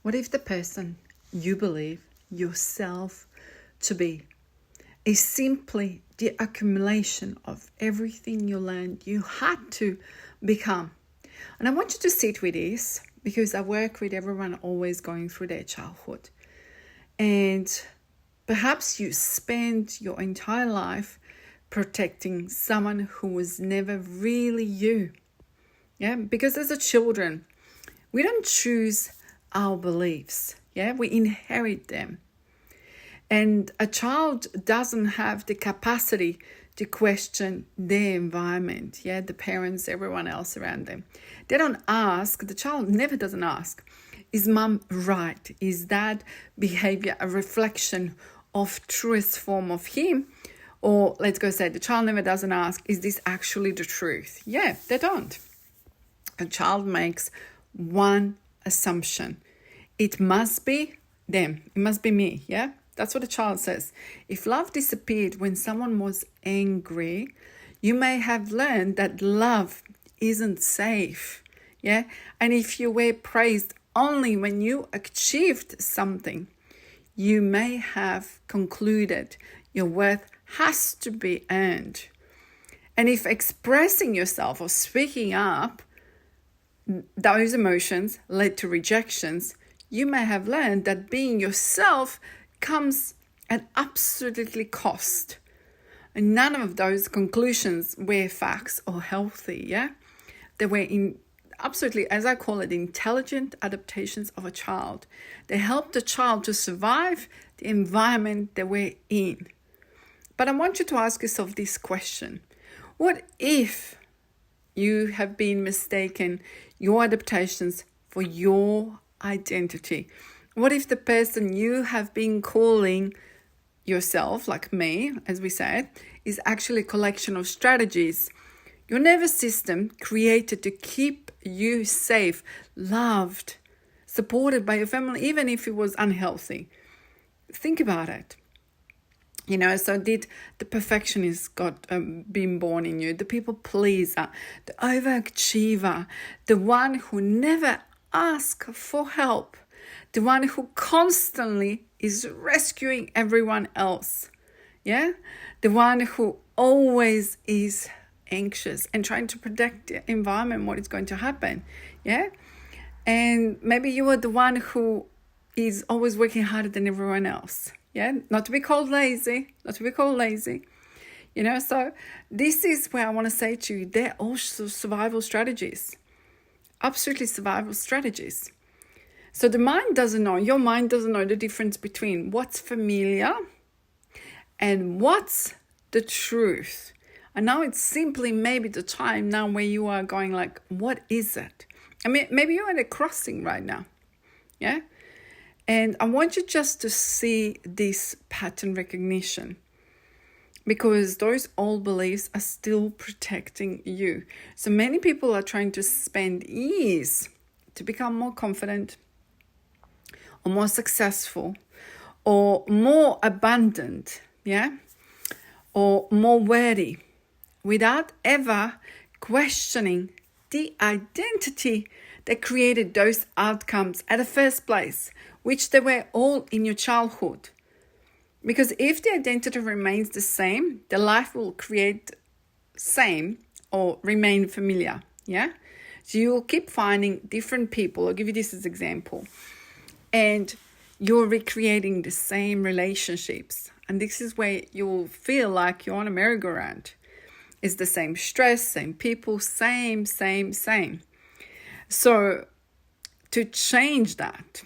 What if the person you believe yourself to be is simply the accumulation of everything you learned you had to become? And I want you to sit with this because I work with everyone always going through their childhood. And perhaps you spent your entire life protecting someone who was never really you. Yeah, because as a children, we don't choose our beliefs. Yeah, we inherit them. And a child doesn't have the capacity to question their environment, the parents, everyone else around them. They don't ask, the child never doesn't ask, is mom right? Is that behavior a reflection of truest form of him? Or let's go say the child never doesn't ask, is this actually the truth? Yeah, they don't. A child makes one assumption. It must be them. It must be me, yeah? That's what a child says. If love disappeared when someone was angry, you may have learned that love isn't safe, yeah? And if you were praised only when you achieved something, you may have concluded your worth has to be earned. And if expressing yourself or speaking up, those emotions led to rejections, you may have learned that being yourself comes at absolutely cost. And none of those conclusions were facts or healthy, yeah? They were absolutely, as I call it, intelligent adaptations of a child. They helped the child to survive the environment they were in. But I want you to ask yourself this question. What if you have been mistaken your adaptations for your identity? What if the person you have been calling yourself, like me, as we said, is actually a collection of strategies your nervous system created to keep you safe, loved, supported by your family, even if it was unhealthy? Think about it. So did the perfectionist been born in you, the people pleaser, the overachiever, the one who never asks for help, the one who constantly is rescuing everyone else, yeah? The one who always is anxious and trying to protect the environment, what is going to happen, yeah? And maybe you are the one who is always working harder than everyone else, yeah? Not to be called lazy. So this is where I want to say to you, they're also survival strategies, absolutely survival strategies. So your mind doesn't know the difference between what's familiar and what's the truth. And now it's simply maybe the time now where you are going like, what is it? I mean, maybe you're at a crossing right now, yeah? And I want you just to see this pattern recognition, because those old beliefs are still protecting you. So many people are trying to spend years to become more confident, or more successful, or more abundant, yeah? Or more worthy, without ever questioning the identity that created those outcomes at the first place, which they were all in your childhood. Because if the identity remains the same, the life will create same or remain familiar, yeah? So you will keep finding different people. I'll give you this as an example. And you're recreating the same relationships. And this is where you'll feel like you're on a merry-go-round. It's the same stress, same people, same. So to change that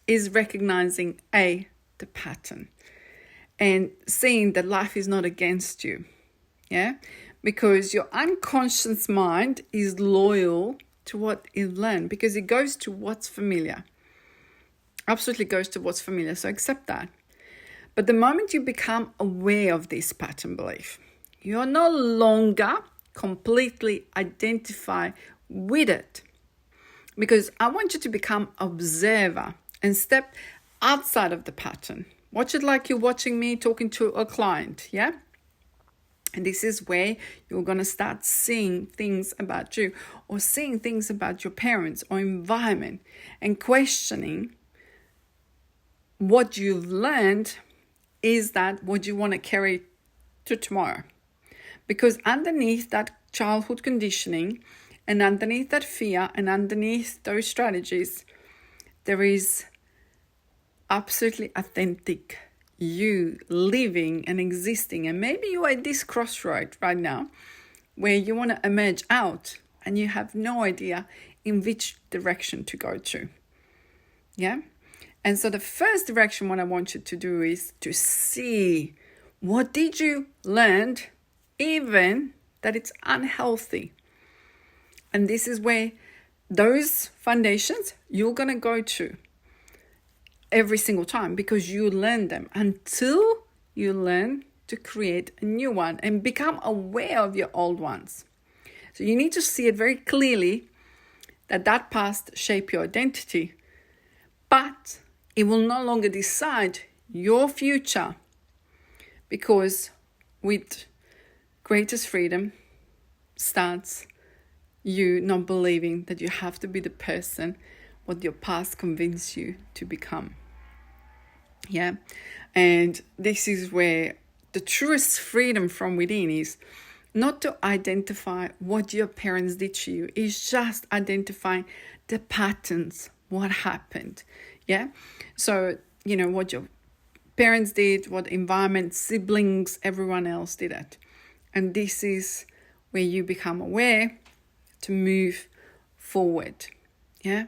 is recognizing the pattern and seeing that life is not against you. Yeah? Because your unconscious mind is loyal to what you've learned, because it goes to what's familiar. Absolutely goes to what's familiar. So accept that. But the moment you become aware of this pattern belief, you're no longer completely identify with it. Because I want you to become observer and step outside of the pattern. Watch it like you're watching me talking to a client, yeah? And this is where you're going to start seeing things about you, or seeing things about your parents or environment, and questioning what you've learned. Is that what you want to carry to tomorrow? Because underneath that childhood conditioning, and underneath that fear, and underneath those strategies, there is absolutely authentic you living and existing. And maybe you are at this crossroad right now where you want to emerge out and you have no idea in which direction to go to. Yeah? And so the first direction what I want you to do is to see, what did you learn, even that it's unhealthy. And this is where those foundations you're going to go to every single time, because you learn them until you learn to create a new one and become aware of your old ones. So you need to see it very clearly that past shape your identity, but it will no longer decide your future, because with greatest freedom starts you not believing that you have to be the person what your past convinced you to become. Yeah. And this is where the truest freedom from within is not to identify what your parents did to you. It's just identifying the patterns, what happened. Yeah. So, what your parents did, what environment, siblings, everyone else did it. And this is where you become aware to move forward. Yeah.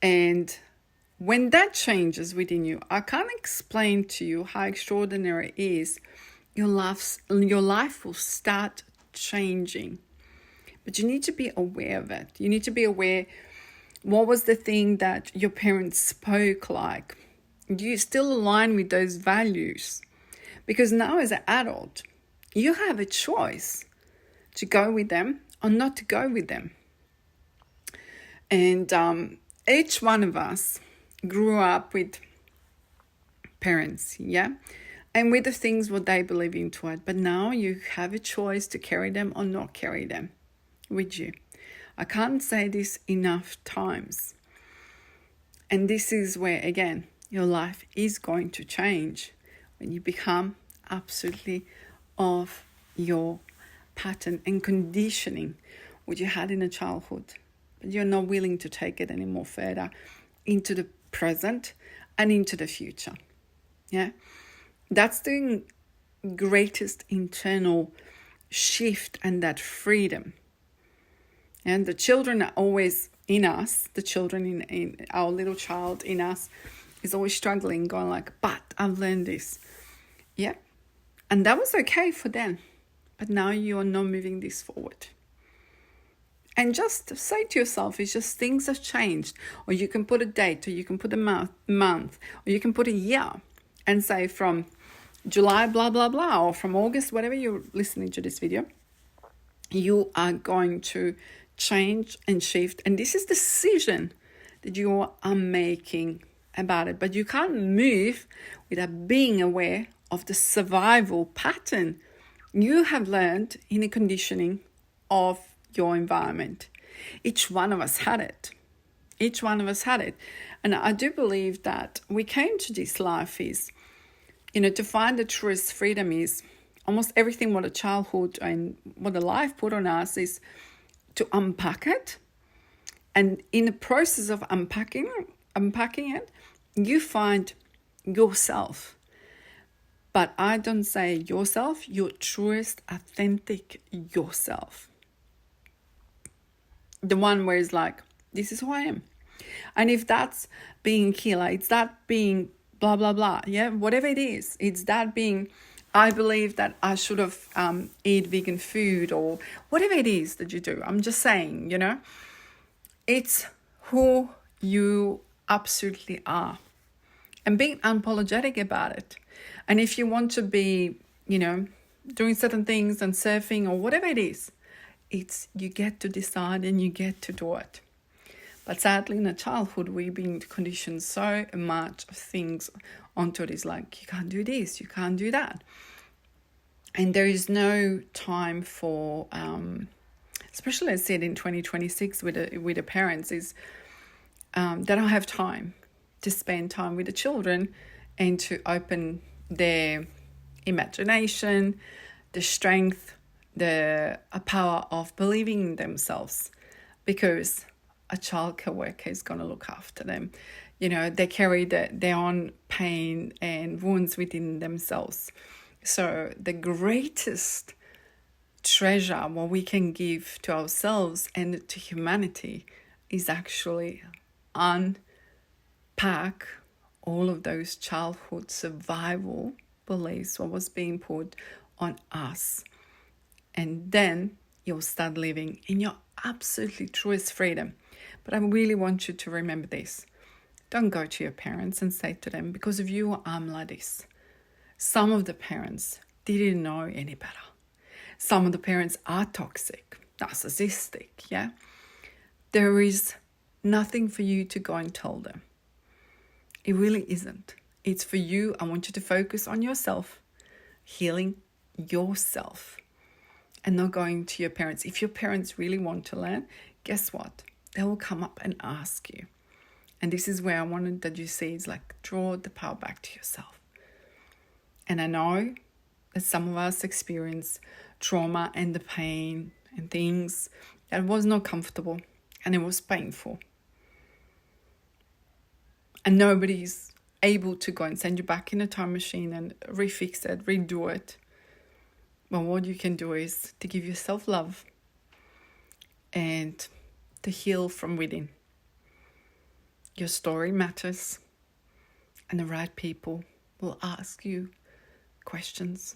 And when that changes within you, I can't explain to you how extraordinary it is. Your life will start changing. But you need to be aware of it. You need to be aware, what was the thing that your parents spoke like? Do you still align with those values? Because now as an adult, you have a choice to go with them or not to go with them. And each one of us grew up with parents, yeah? And with the things what they believe into it. But now you have a choice to carry them or not carry them with you. I can't say this enough times. And this is where, again, your life is going to change when you become absolutely of your pattern and conditioning what you had in a childhood. But you're not willing to take it anymore further into the present and into the future. Yeah, that's the greatest internal shift and that freedom. And the children are always in us, the children in our little child in us is always struggling, going like, but I've learned this. Yeah, and that was okay for them. But now you are not moving this forward. And just say to yourself, it's just things have changed. Or you can put a date, or you can put a month, or you can put a year and say from July, blah, blah, blah, or from August, whatever you're listening to this video, you are going to change and shift. And this is the decision that you are making about it. But you can't move without being aware of the survival pattern you have learned in the conditioning of your environment. Each one of us had it. Each one of us had it. And I do believe that we came to this life is, to find the truest freedom is almost everything what a childhood and what a life put on us is to unpack it. And in the process of unpacking it, you find yourself. But I don't say yourself, your truest, authentic yourself. The one where it's like, this is who I am. And if that's being healer, it's that being blah, blah, blah. Yeah, whatever it is, it's that being, I believe that I should have eat vegan food or whatever it is that you do. I'm just saying, it's who you absolutely are. And being unapologetic about it. And if you want to be, doing certain things and surfing or whatever it is, it's you get to decide and you get to do it. But sadly, in a childhood, we've been conditioned so much of things onto it. It's like, you can't do this, you can't do that. And there is no time for, especially I said in 2026 with the parents, is they don't have time to spend time with the children and to open their imagination, the strength, the power of believing in themselves, because a childcare worker is going to look after them. You know, they carry their own pain and wounds within themselves. So the greatest treasure, what we can give to ourselves and to humanity, is actually unpack all of those childhood survival beliefs, what was being put on us. And then you'll start living in your absolutely truest freedom. But I really want you to remember this. Don't go to your parents and say to them, because of you, I'm like this. Some of the parents didn't know any better. Some of the parents are toxic, narcissistic, yeah? There is nothing for you to go and tell them. It really isn't. It's for you. I want you to focus on yourself, healing yourself, and not going to your parents. If your parents really want to learn, guess what? They will come up and ask you. And this is where I wanted that you see, is like, draw the power back to yourself. And I know that some of us experience trauma and the pain and things that was not comfortable and it was painful. And nobody's able to go and send you back in a time machine and refix it, redo it. But what you can do is to give yourself love and to heal from within. Your story matters, and the right people will ask you questions